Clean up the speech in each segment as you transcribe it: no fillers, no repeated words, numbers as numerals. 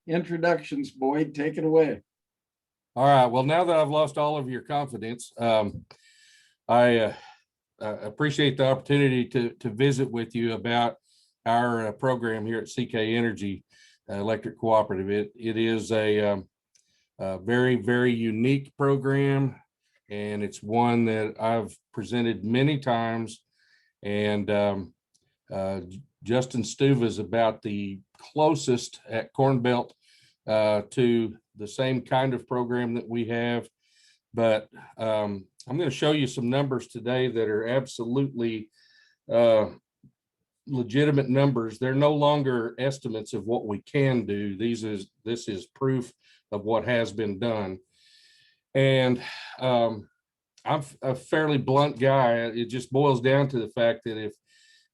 introductions, Boyd. Take it away. All right. Well, now that I've lost all of your confidence, I appreciate the opportunity to visit with you about our program here at CKenergy Electric Cooperative. It is a very, very unique program, and it's one that I've presented many times. And Justin Stuva is about the closest at Corn Belt to the same kind of program that we have. But I'm going to show you some numbers today that are absolutely legitimate numbers. They're no longer estimates of what we can do. This is proof of what has been done. And I'm a fairly blunt guy. It just boils down to the fact that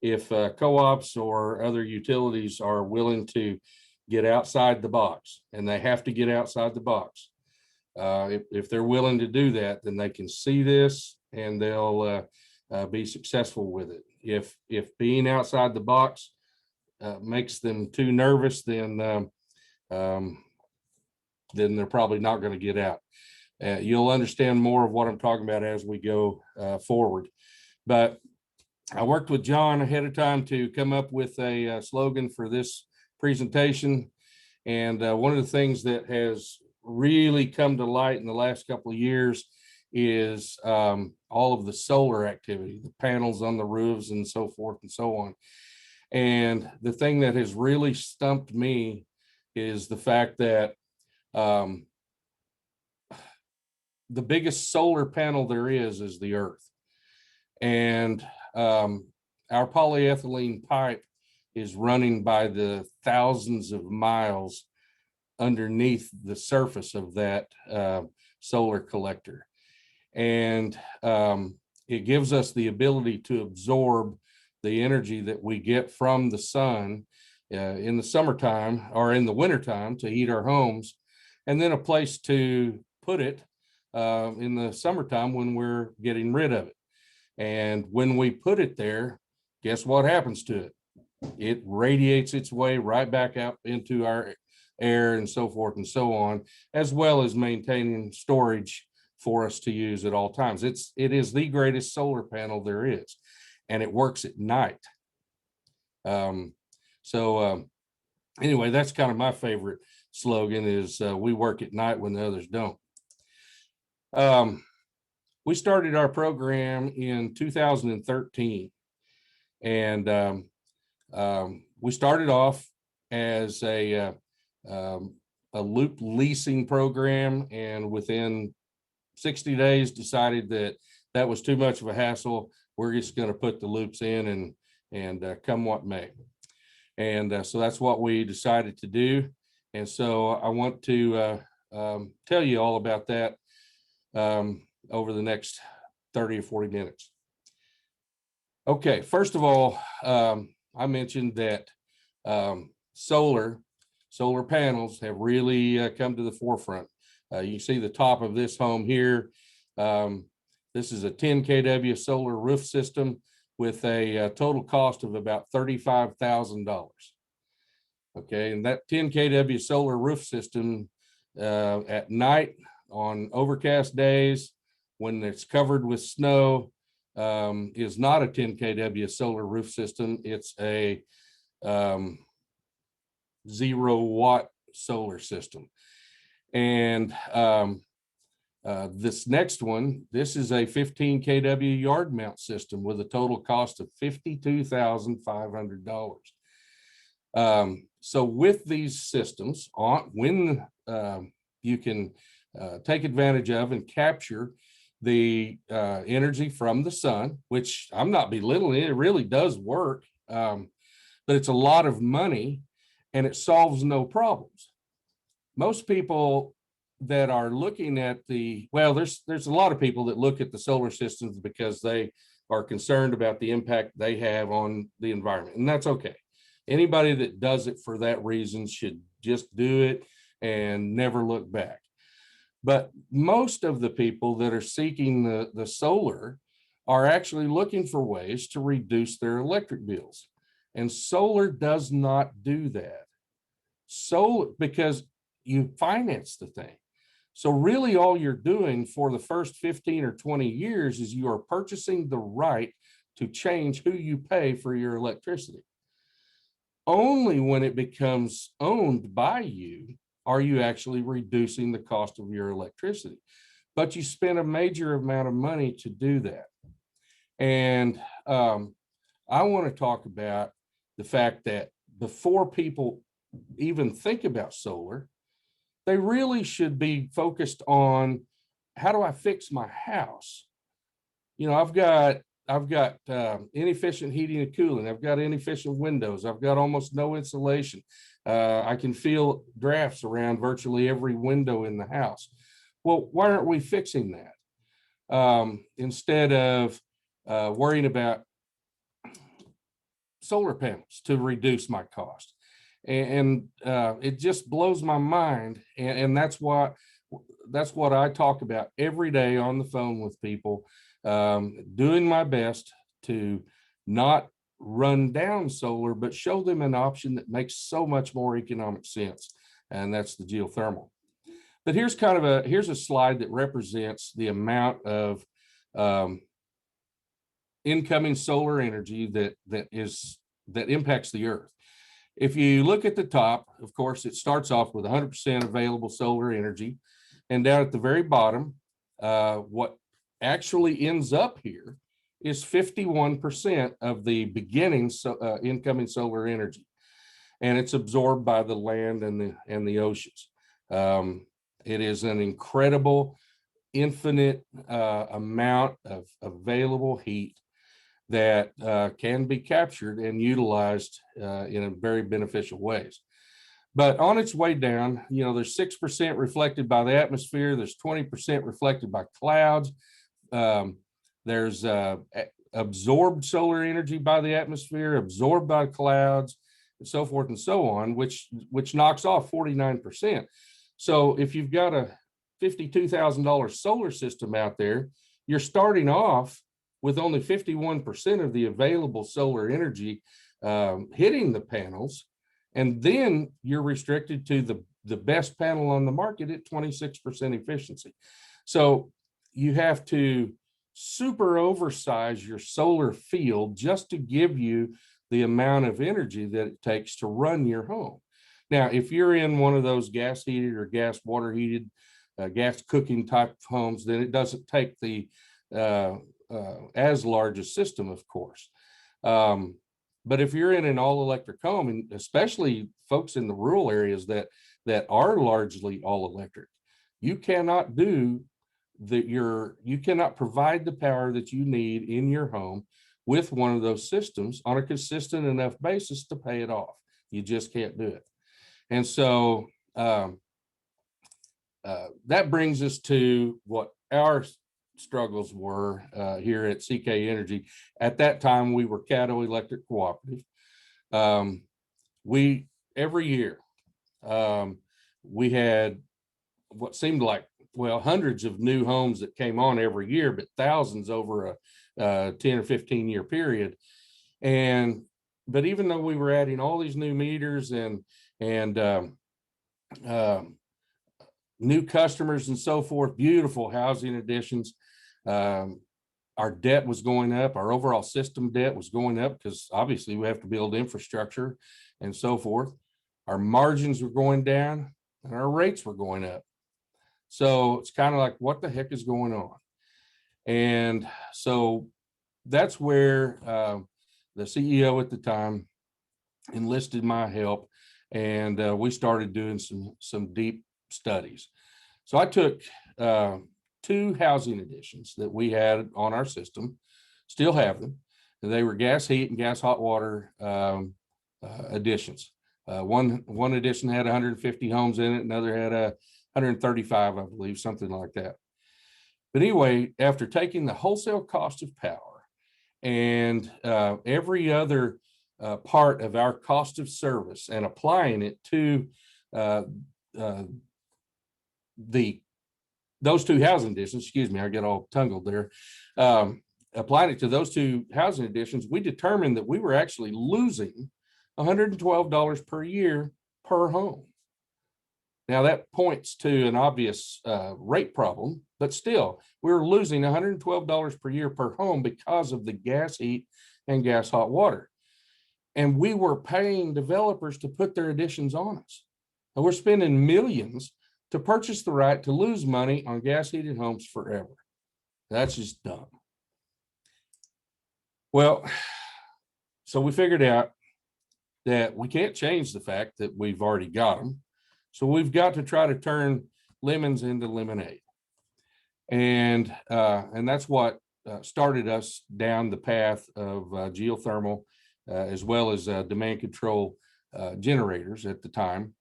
if co-ops or other utilities are willing to get outside the box, and they have to get outside the box, if they're willing to do that, then they can see this and they'll be successful with it. If being outside the box makes them too nervous, then they're probably not going to get out. You'll understand more of what I'm talking about as we go forward. But I worked with John ahead of time to come up with a slogan for this presentation. And one of the things that has really come to light in the last couple of years is all of the solar activity, the panels on the roofs and so forth and so on. And the thing that has really stumped me is the fact that the biggest solar panel there is the earth. And our polyethylene pipe is running by the thousands of miles underneath the surface of that solar collector. And it gives us the ability to absorb the energy that we get from the sun in the summertime or in the wintertime to heat our homes, and then a place to put it in the summertime when we're getting rid of it. And when we put it there, guess what happens to it? It radiates its way right back out into our air and so forth and so on, as well as maintaining storage for us to use at all times. It is the greatest solar panel there is, and it works at night. Anyway, that's kind of my favorite slogan is we work at night when the others don't. We started our program in 2013, and we started off as a loop leasing program, and within 60 days decided that was too much of a hassle. We're just going to put the loops in and come what may. And so that's what we decided to do. And so I want to tell you all about that over the next 30 or 40 minutes. Okay, first of all, I mentioned that solar panels have really come to the forefront. You can see the top of this home here. This is a 10 kW solar roof system with a total cost of about $35,000. Okay, and that 10 kW solar roof system at night on overcast days when it's covered with snow is not a 10 kW solar roof system. It's a 0-watt solar system. And this next one, this is a 15 kW yard mount system with a total cost of $52,500. So with these systems, when you can take advantage of and capture the energy from the sun, which I'm not belittling, it really does work, but it's a lot of money and it solves no problems. Most people that are looking at there's a lot of people that look at the solar systems because they are concerned about the impact they have on the environment, and that's okay. Anybody that does it for that reason should just do it and never look back. But most of the people that are seeking the solar are actually looking for ways to reduce their electric bills. And solar does not do that. So because you finance the thing. So really all you're doing for the first 15 or 20 years is you are purchasing the right to change who you pay for your electricity. Only when it becomes owned by you are you actually reducing the cost of your electricity. But you spend a major amount of money to do that. And I want to talk about the fact that before people even think about solar, they really should be focused on, how do I fix my house? You know, I've got inefficient heating and cooling. I've got inefficient windows. I've got almost no insulation. I can feel drafts around virtually every window in the house. Well, why aren't we fixing that? Instead of worrying about solar panels to reduce my cost. And it just blows my mind. And that's what I talk about every day on the phone with people, doing my best to not run down solar, but show them an option that makes so much more economic sense. And that's the geothermal. But here's here's a slide that represents the amount of incoming solar energy that impacts the earth. If you look at the top, of course, it starts off with 100% available solar energy. And down at the very bottom, what actually ends up here is 51% of the beginning incoming solar energy. And it's absorbed by the land and the oceans. It is an incredible, infinite amount of available heat that can be captured and utilized in a very beneficial ways. But on its way down, you know, there's 6% reflected by the atmosphere. There's 20% reflected by clouds. There's absorbed solar energy by the atmosphere, absorbed by clouds, and so forth and so on, which knocks off 49%. So if you've got a $52,000 solar system out there, you're starting off with only 51% of the available solar energy hitting the panels. And then you're restricted to the best panel on the market at 26% efficiency. So you have to super oversize your solar field just to give you the amount of energy that it takes to run your home. Now, if you're in one of those gas heated or gas water heated, gas cooking type of homes, then it doesn't take the as large a system, of course. But if you're in an all electric home, and especially folks in the rural areas that are largely all electric, you cannot you cannot provide the power that you need in your home with one of those systems on a consistent enough basis to pay it off. You just can't do it. And so that brings us to what our struggles were here at CKenergy. At that time, we were Caddo Electric Cooperative. Every year, we had what seemed like, well, hundreds of new homes that came on every year, but thousands over a 10 or 15 year period. But even though we were adding all these new meters and new customers and so forth, beautiful housing additions, our debt was going up. Our overall system debt was going up because obviously we have to build infrastructure and so forth. Our margins were going down and our rates were going up. So it's kind of like, what the heck is going on? And so that's where the CEO at the time enlisted my help, and we started doing some deep studies. So I took 2 housing additions that we had on our system, still have them. And they were gas heat and gas hot water additions. One addition had 150 homes in it, another had 135, I believe, something like that. But anyway, after taking the wholesale cost of power and every other part of our cost of service and applying it to those 2 housing additions, excuse me, I get all tangled there. Applying it to those 2 housing additions, we determined that we were actually losing $112 per year per home. Now that points to an obvious rate problem, but still we're losing $112 per year per home because of the gas heat and gas hot water. And we were paying developers to put their additions on us. And we're spending millions to purchase the right to lose money on gas heated homes forever. That's just dumb. Well, so we figured out that we can't change the fact that we've already got them. So we've got to try to turn lemons into lemonade. And that's what started us down the path of geothermal, as well as demand control generators at the time,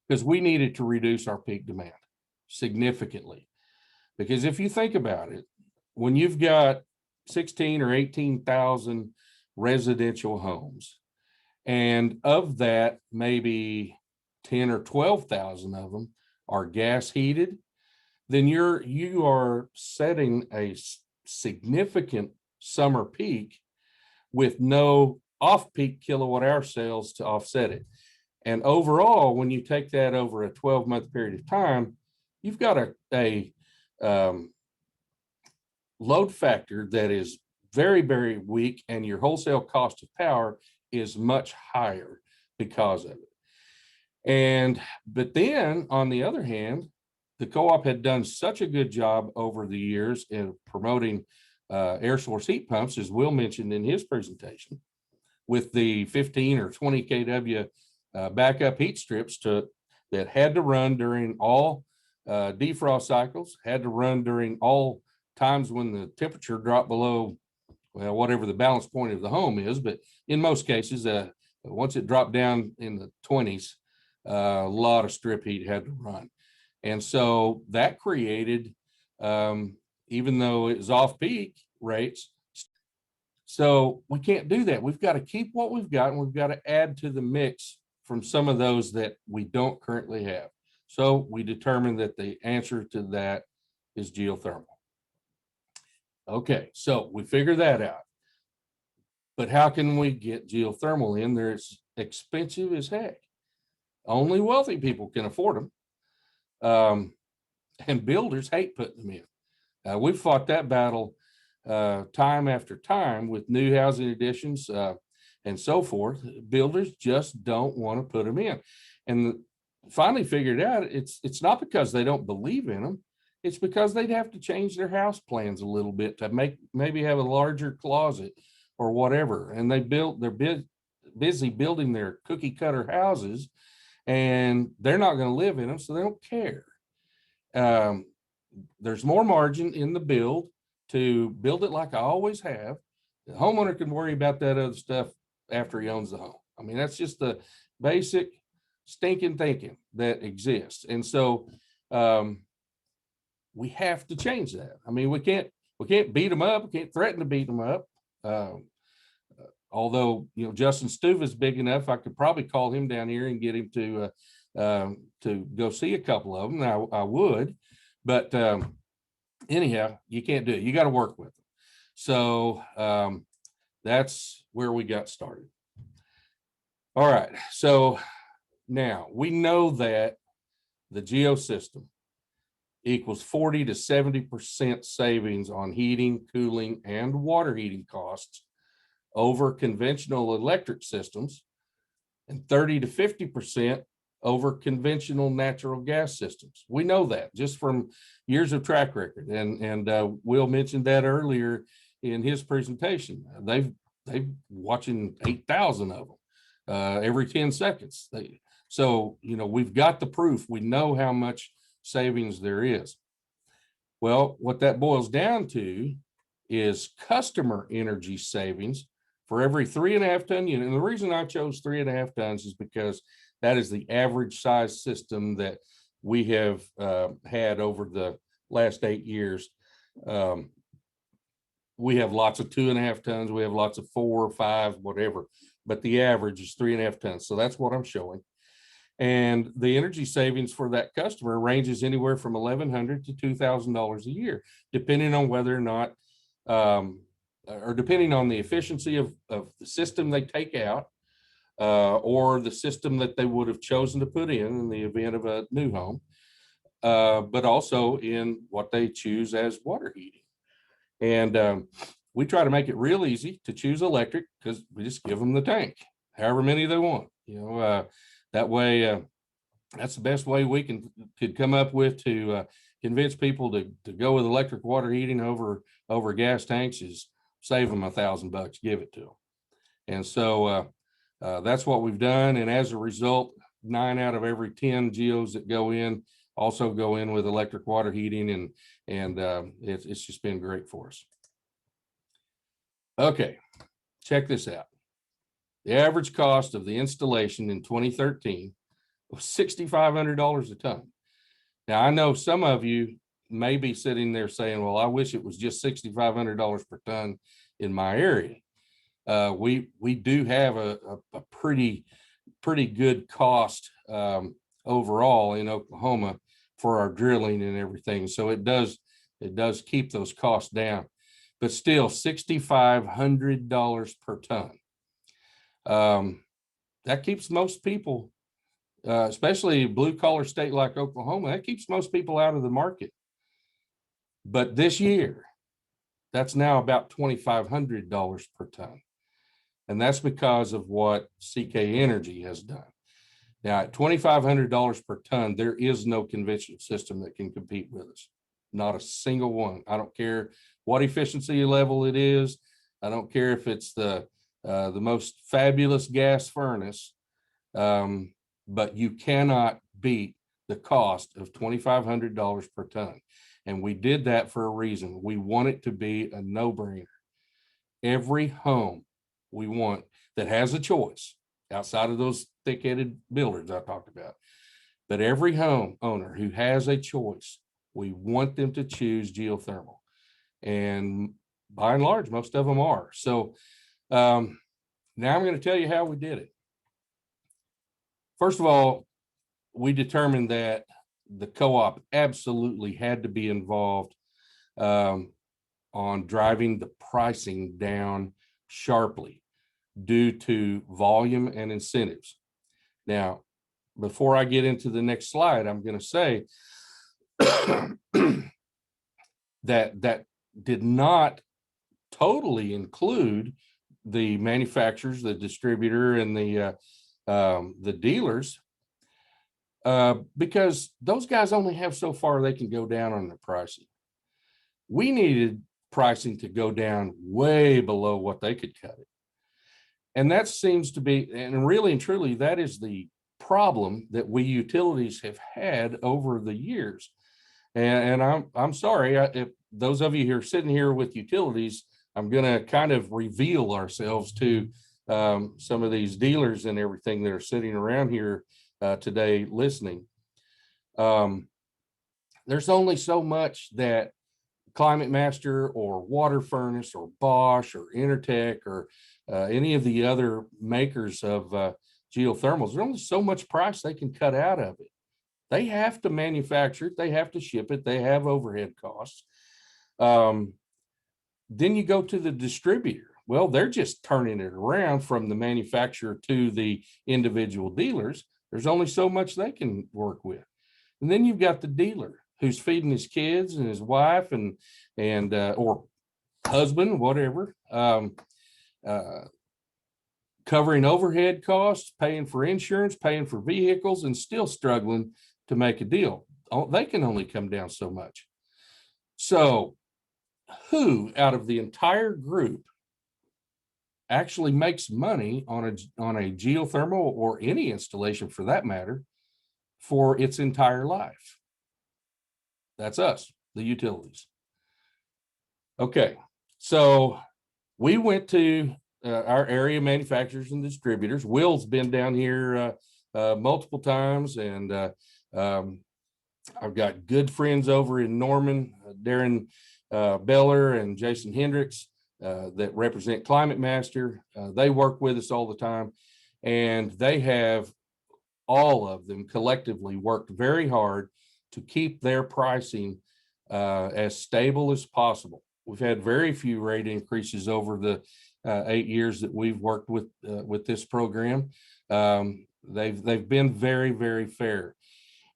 because we needed to reduce our peak demand significantly. Because if you think about it, when you've got 16 or 18,000 residential homes, and of that, maybe 10 or 12,000 of them are gas heated, then you are setting a significant summer peak with no off-peak kilowatt hour sales to offset it. And overall, when you take that over a 12-month period of time, you've got a load factor that is very, very weak, and your wholesale cost of power is much higher because of it. But then on the other hand, the co-op had done such a good job over the years in promoting air source heat pumps, as Will mentioned in his presentation, with the 15 or 20 kW backup heat strips that had to run during all defrost cycles, had to run during all times when the temperature dropped below, well, whatever the balance point of the home is. But in most cases, once it dropped down in the 20s, a lot of strip heat had to run. And so that created, even though it was off peak rates, so we can't do that. We've got to keep what we've got, and we've got to add to the mix from some of those that we don't currently have. So we determined that the answer to that is geothermal. Okay, so we figured that out. But how can we get geothermal in there? It's expensive as heck. Only wealthy people can afford them. And builders hate putting them in. We've fought that battle time after time with new housing additions and so forth. Builders just don't want to put them in. And finally figured out it's not because they don't believe in them. It's because they'd have to change their house plans a little bit to maybe have a larger closet or whatever. And they're busy building their cookie cutter houses, and they're not going to live in them, so they don't care. There's more margin in the build to build it like I always have. The homeowner can worry about that other stuff after he owns the home. I mean, that's just the basic stinking thinking that exists. And so we have to change that. I mean, we can't beat them up. We can't threaten to beat them up. Although, Justin Stuve is big enough, I could probably call him down here and get him to go see a couple of them. Now, I would, but anyhow, you can't do it. You got to work with them. So that's where we got started. All right. So now we know that the geo system equals 40 to 70% savings on heating, cooling, and water heating costs over conventional electric systems, and 30 to 50% over conventional natural gas systems. We know that just from years of track record. And Will mentioned that earlier in his presentation. They've watching 8,000 of them every 10 seconds. So, we've got the proof. We know how much savings there is. Well, what that boils down to is customer energy savings for every 3.5 ton unit. And the reason I chose 3.5 tons is because that is the average size system that we have had over the last 8 years. We have lots of 2.5 tons. We have lots of 4 or 5, whatever, but the average is 3.5 tons. So that's what I'm showing. And the energy savings for that customer ranges anywhere from $1,100 to $2,000 a year, depending on whether or not, or depending on the efficiency of the system they take out, or the system that they would have chosen to put in the event of a new home, but also in what they choose as water heating. And we try to make it real easy to choose electric because we just give them the tank, however many they want. That way, that's the best way we could come up with to convince people to go with electric water heating over gas tanks is save them $1,000, give it to them. And so that's what we've done. And as a result, 9 out of every 10 geos that go in also go in with electric water heating, and it's just been great for us. Okay, check this out. The average cost of the installation in 2013 was $6,500 a ton. Now, I know some of you may be sitting there saying, well, I wish it was just $6,500 per ton in my area. We do have a pretty good cost overall in Oklahoma for our drilling and everything. So it does keep those costs down, but still $6,500 per ton. That keeps most people, especially a blue collar state like Oklahoma, that keeps most people out of the market. But this year, that's now about $2,500 per ton. And that's because of what CKenergy has done. Now, at $2,500 per ton, there is no conventional system that can compete with us. Not a single one. I don't care what efficiency level it is. I don't care if it's the most fabulous gas furnace, but you cannot beat the cost of $2,500 per ton. And we did that for a reason. We want it to be a no-brainer. Every home we want that has a choice outside of those thick-headed builders I talked about, but every home owner who has a choice, we want them to choose geothermal. And by and large, most of them are. So now I'm going to tell you how we did it. First of all, we determined that the co-op absolutely had to be involved on driving the pricing down sharply due to volume and incentives. Now, before I get into the next slide, I'm going to say that did not totally include the manufacturers, the distributor, and the dealers, because those guys only have so far they can go down on their pricing. We needed pricing to go down way below what they could cut it. And that seems to be, and really and truly, that is the problem that we utilities have had over the years. And I'm sorry, if those of you who are sitting here with utilities, I'm going to kind of reveal ourselves to some of these dealers and everything that are sitting around here today listening. There's only so much that Climate Master or Water Furnace or Bosch or Intertech or any of the other makers of geothermals, there's only so much price they can cut out of it. They have to manufacture it, they have to ship it, they have overhead costs. Then you go to the distributor. Well, they're just turning it around from the manufacturer to the individual dealers. There's only so much they can work with. And then you've got the dealer who's feeding his kids and his wife and or husband, whatever, covering overhead costs, paying for insurance, paying for vehicles, and still struggling to make a deal. They can only come down so much. So who out of the entire group actually makes money on a geothermal or any installation for that matter for its entire life? That's us, the utilities. Okay, so we went to our area manufacturers and distributors. Will's been down here multiple times, and I've got good friends over in Norman, Darren Beller and Jason Hendricks that represent Climate Master. They work with us all the time, and they have, all of them collectively, worked very hard to keep their pricing as stable as possible. We've had very few rate increases over 8 years that we've worked with this program. They've been very, very fair.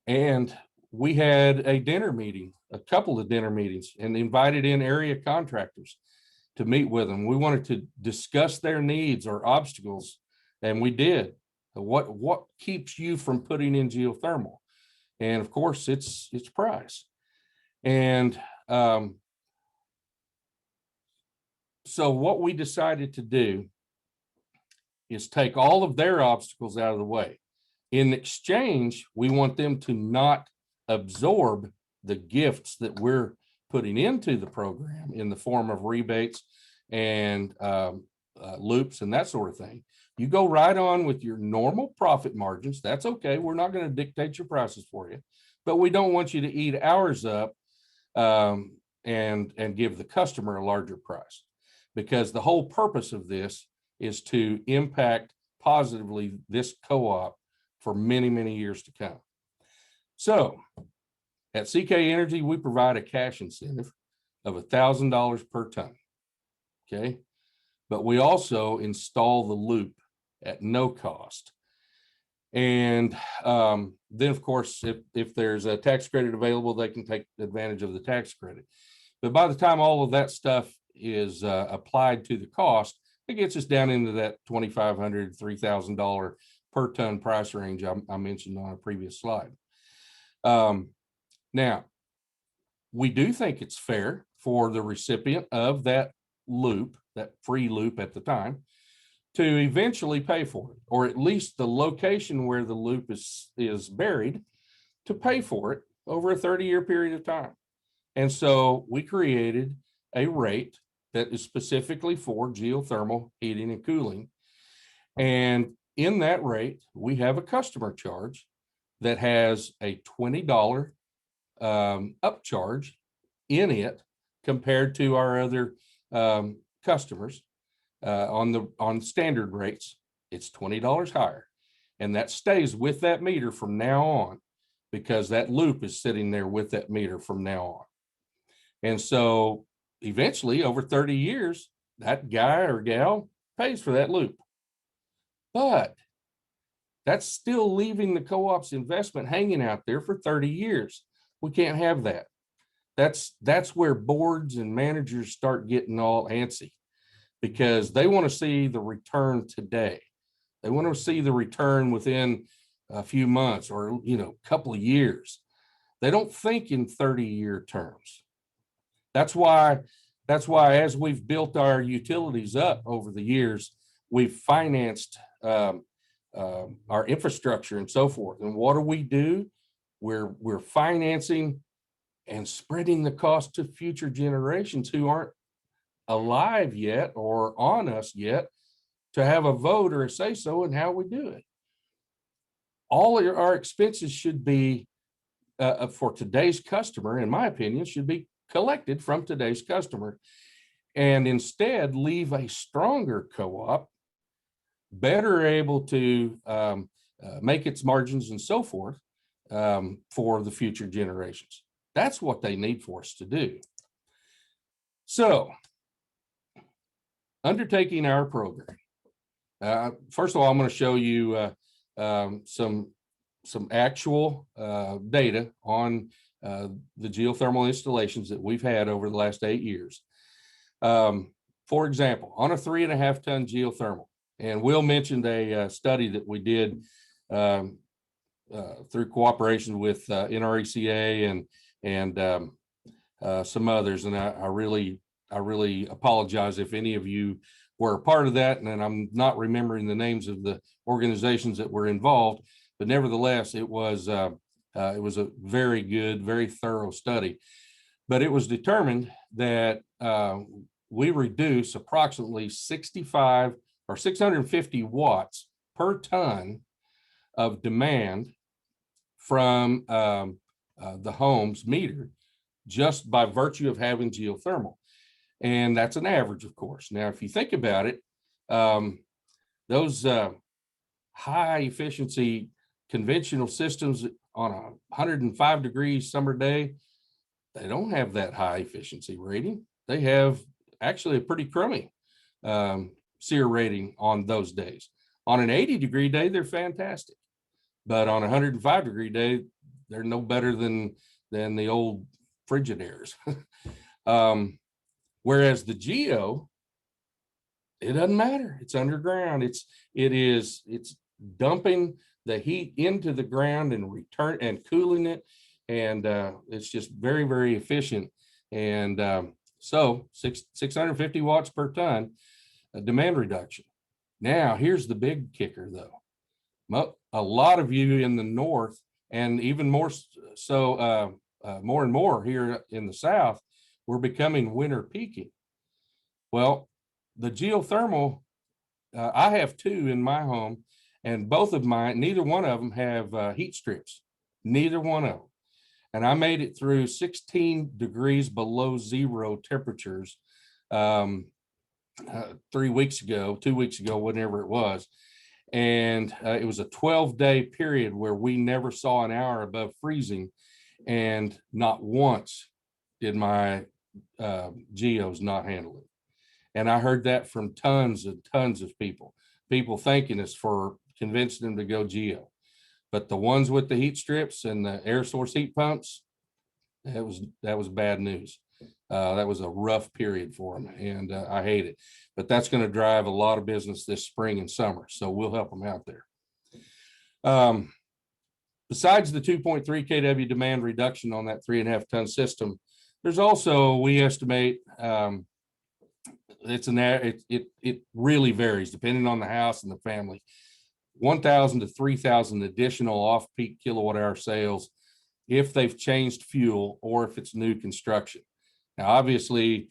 And we had a dinner meeting, a couple of dinner meetings, and invited in area contractors to meet with them. We wanted to discuss their needs or obstacles, and we did. What keeps you from putting in geothermal? And of course, it's price. And so what we decided to do is take all of their obstacles out of the way. In exchange, we want them to not absorb the gifts that we're putting into the program in the form of rebates and loops and that sort of thing. You go right on with your normal profit margins. That's okay. We're not going to dictate your prices for you, but we don't want you to eat ours up and give the customer a larger price, because the whole purpose of this is to impact positively this co-op for many, many years to come. So at CKenergy, we provide a cash incentive of $1,000 per ton. Okay. But we also install the loop at no cost. And then, of course, if there's a tax credit available, they can take advantage of the tax credit. But by the time all of that stuff is applied to the cost, it gets us down into that $2,500, $3,000 per ton price range I mentioned on a previous slide. Now, we do think it's fair for the recipient of that loop, that free loop at the time, to eventually pay for it, or at least the location where the loop is buried to pay for it over a 30-year period of time. And so we created a rate that is specifically for geothermal heating and cooling. And in that rate, we have a customer charge that has a $20 upcharge in it compared to our other customers on standard rates. It's $20 higher, and that stays with that meter from now on, because that loop is sitting there with that meter from now on. And so eventually, over 30 years, that guy or gal pays for that loop. But that's still leaving the co-op's investment hanging out there for 30 years. We can't have that. That's where boards and managers start getting all antsy, because they want to see the return today. They want to see the return within a few months or, a couple of years. They don't think in 30-year terms. That's why as we've built our utilities up over the years, we've financed our infrastructure and so forth. And what do? We're financing and spreading the cost to future generations who aren't alive yet or on us yet to have a vote or a say so in how we do it. All of our expenses should be for today's customer, in my opinion, should be collected from today's customer, and instead leave a stronger co-op, better able to make its margins and so forth for the future generations. That's what they need for us to do. So, undertaking our program. First of all, I'm going to show you some actual data on the geothermal installations that we've had over the last 8 years. For example, on a 3.5 ton geothermal, and Will mentioned a study that we did through cooperation with NRECA and some others, and I really apologize if any of you were a part of that, and I'm not remembering the names of the organizations that were involved, but nevertheless, it was a very good, very thorough study. But it was determined that we reduce approximately 65 or 650 watts per ton of demand from the home's meter just by virtue of having geothermal. And that's an average, of course. Now, if you think about it, those high efficiency conventional systems on a 105 degrees summer day, they don't have that high efficiency rating. They have actually a pretty crummy SEER rating on those days. On an 80-degree day, they're fantastic. But on a 105-degree day, they're no better than the old Frigidairs. Whereas the Geo, it doesn't matter. It's underground. It's dumping the heat into the ground and cooling it. And it's just very, very efficient. And so 650 watts per ton, demand reduction. Now, here's the big kicker, though. A lot of you in the north, and even more so, more and more here in the south, we're becoming winter peaking. Well, the geothermal, I have 2 in my home, and both of mine, neither one of them have heat strips, neither one of them. And I made it through 16 degrees below zero temperatures 3 weeks ago, 2 weeks ago, whenever it was. And it was a 12-day period where we never saw an hour above freezing, and not once did my Geos not handle it. And I heard that from tons and tons of people thanking us for convincing them to go Geo. But the ones with the heat strips and the air source heat pumps, that was bad news. That was a rough period for them, and I hate it. But that's going to drive a lot of business this spring and summer, so we'll help them out there. Besides the 2.3 kW demand reduction on that 3.5 ton system, there's also, we estimate, it really varies depending on the house and the family, 1,000 to 3,000 additional off-peak kilowatt hour sales if they've changed fuel or if it's new construction. Now, obviously,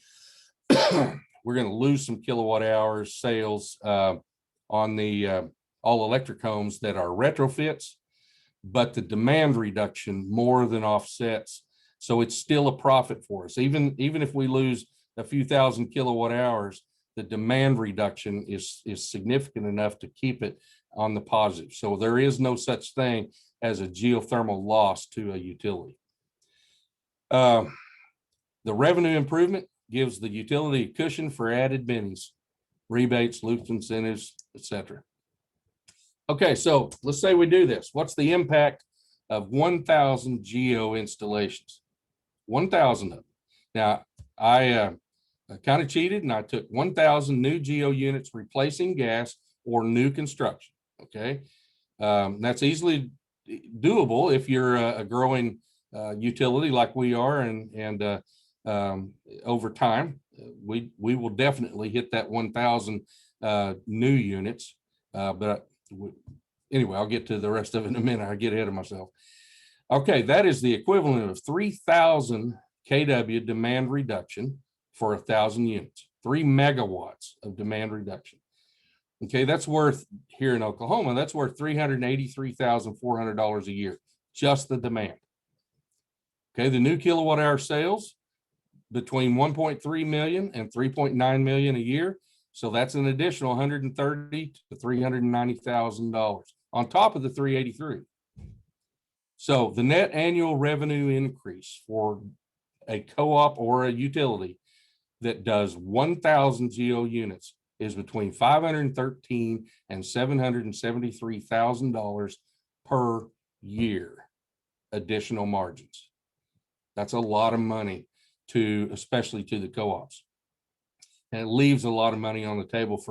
we're going to lose some kilowatt hours sales on the all electric homes that are retrofits, but the demand reduction more than offsets. So it's still a profit for us. Even if we lose a few thousand kilowatt hours, the demand reduction is significant enough to keep it on the positive. So there is no such thing as a geothermal loss to a utility. The revenue improvement gives the utility a cushion for added bennies, rebates, loop incentives, etc. Okay, so let's say we do this. What's the impact of 1,000 Geo installations? 1,000 of them. Now, I kind of cheated, and I took 1,000 new Geo units replacing gas or new construction. Okay, that's easily doable if you're a growing utility like we are, and over time we will definitely hit that 1,000 new units. But anyway, I'll get to the rest of it in a minute. I get ahead of myself. Okay, that is the equivalent of 3,000 kW demand reduction for 1,000 units, 3 megawatts of demand reduction. Okay, that's worth, here in Oklahoma, that's worth $383,400 a year, just the demand. Okay, the new kilowatt hour sales between 1.3 million and 3.9 million a year. So that's an additional $130,000 to $390,000 on top of the 383. So the net annual revenue increase for a co-op or a utility that does 1,000 Geo units is between $513,000 and $773,000 per year, additional margins. That's a lot of money especially to the co-ops. And it leaves a lot of money on the table for